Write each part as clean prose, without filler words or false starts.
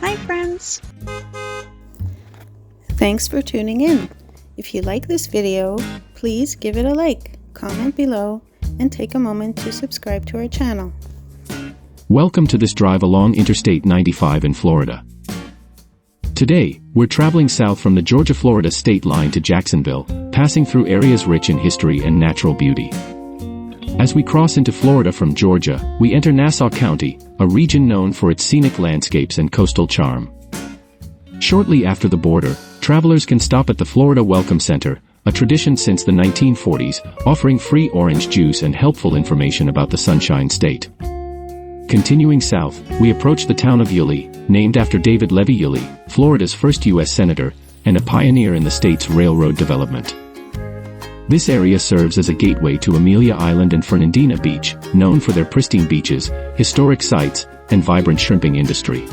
Hi friends! Thanks for tuning in. If you like this video, please give it a like, comment below, and take a moment to subscribe to our channel. Welcome to this drive along Interstate 95 in Florida. Today, we're traveling south from the Georgia-Florida state line to Jacksonville, passing through areas rich in history and natural beauty. As we cross into Florida from Georgia, we enter Nassau County, a region known for its scenic landscapes and coastal charm. Shortly after the border, travelers can stop at the Florida Welcome Center, a tradition since the 1940s, offering free orange juice and helpful information about the Sunshine State. Continuing south, we approach the town of Yulee, named after David Levy Yulee, Florida's first U.S. Senator, and a pioneer in the state's railroad development. This area serves as a gateway to Amelia Island and Fernandina Beach, known for their pristine beaches, historic sites, and vibrant shrimping industry.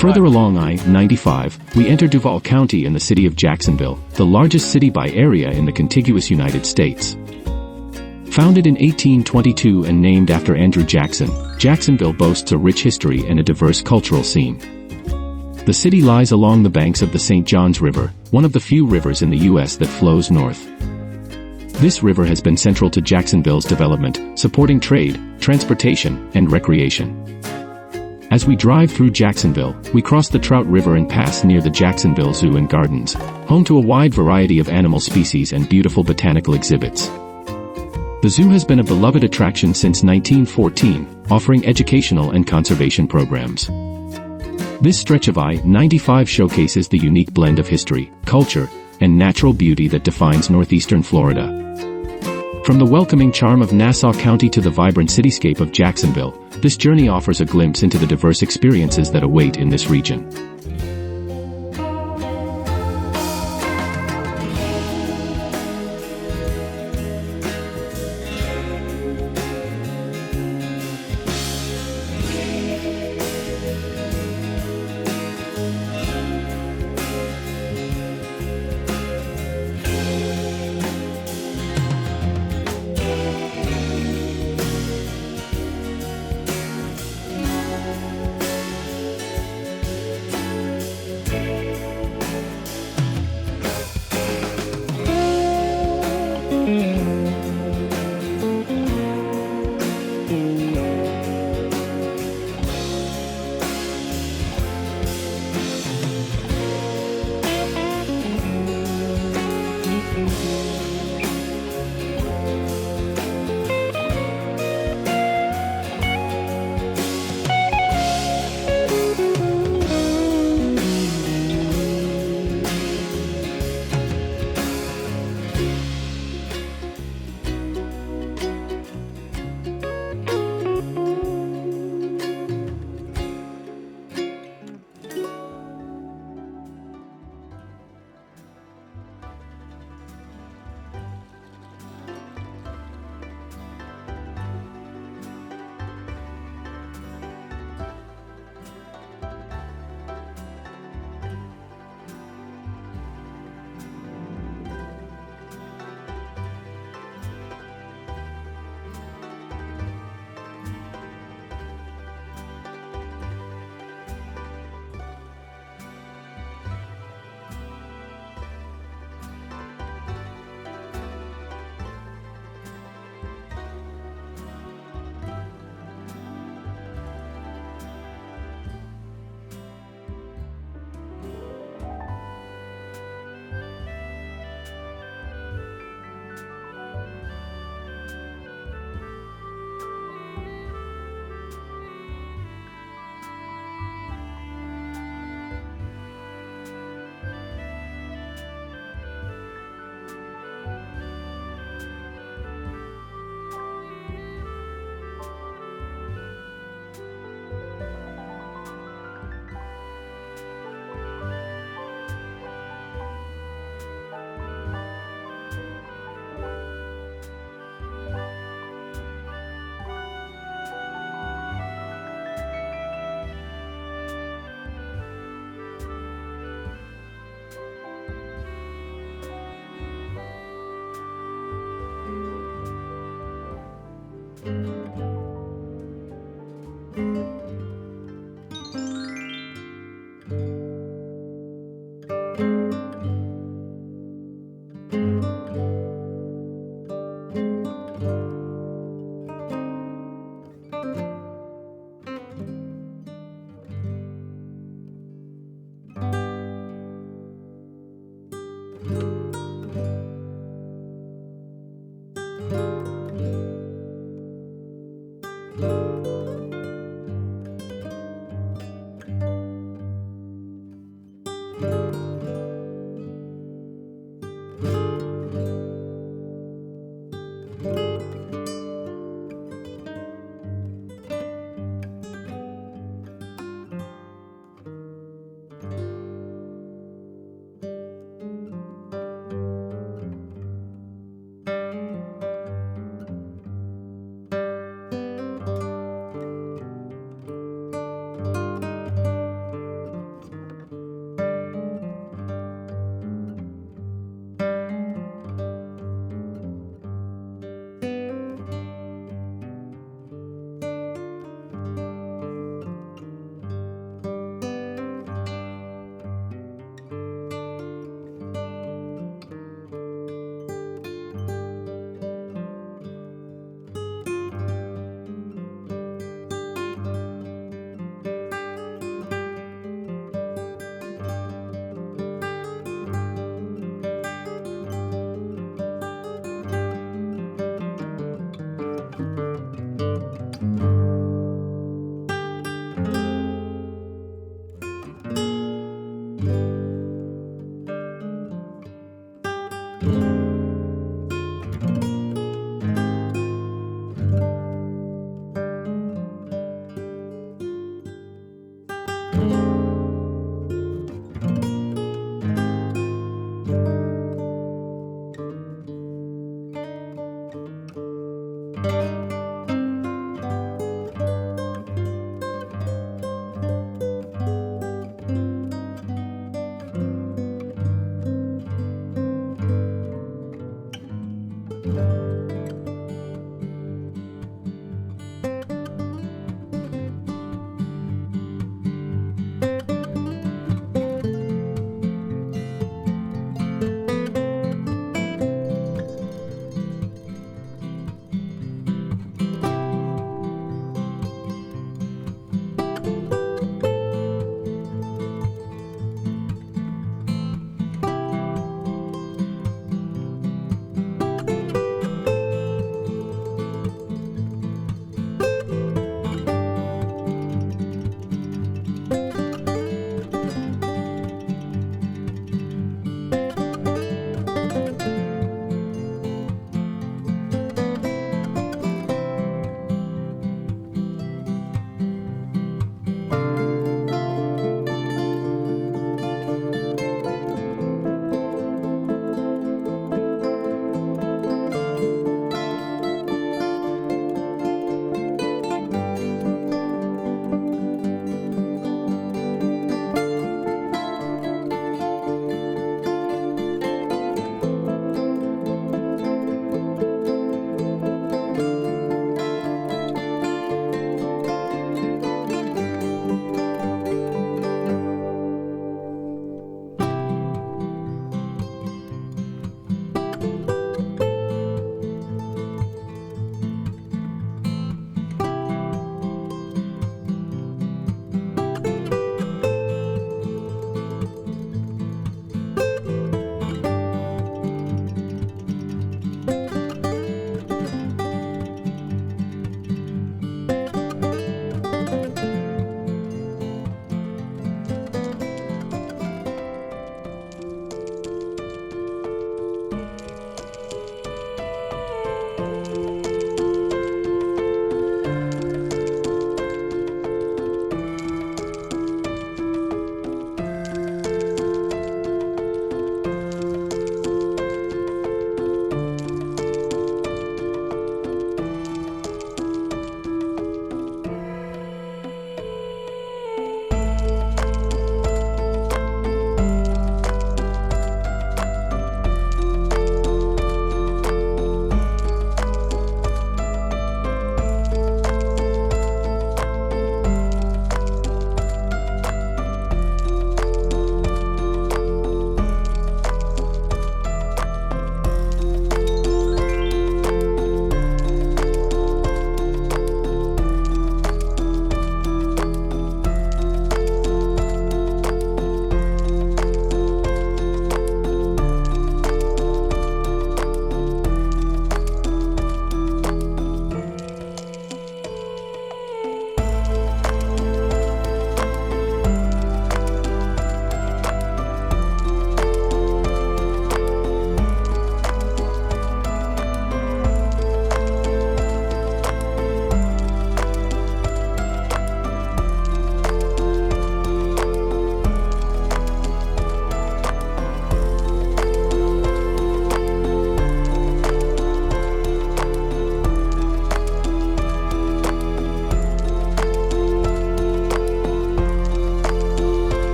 Further along I-95, we enter Duval County and the city of Jacksonville, the largest city by area in the contiguous United States. Founded in 1822 and named after Andrew Jackson, Jacksonville boasts a rich history and a diverse cultural scene. The city lies along the banks of the St. Johns River, one of the few rivers in the U.S. that flows north. This river has been central to Jacksonville's development, supporting trade, transportation, and recreation. As we drive through Jacksonville, we cross the Trout River and pass near the Jacksonville Zoo and Gardens, home to a wide variety of animal species and beautiful botanical exhibits. The zoo has been a beloved attraction since 1914, offering educational and conservation programs. This stretch of I-95 showcases the unique blend of history, culture, and natural beauty that defines northeastern Florida. From the welcoming charm of Nassau County to the vibrant cityscape of Jacksonville, this journey offers a glimpse into the diverse experiences that await in this region.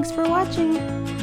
Thanks for watching!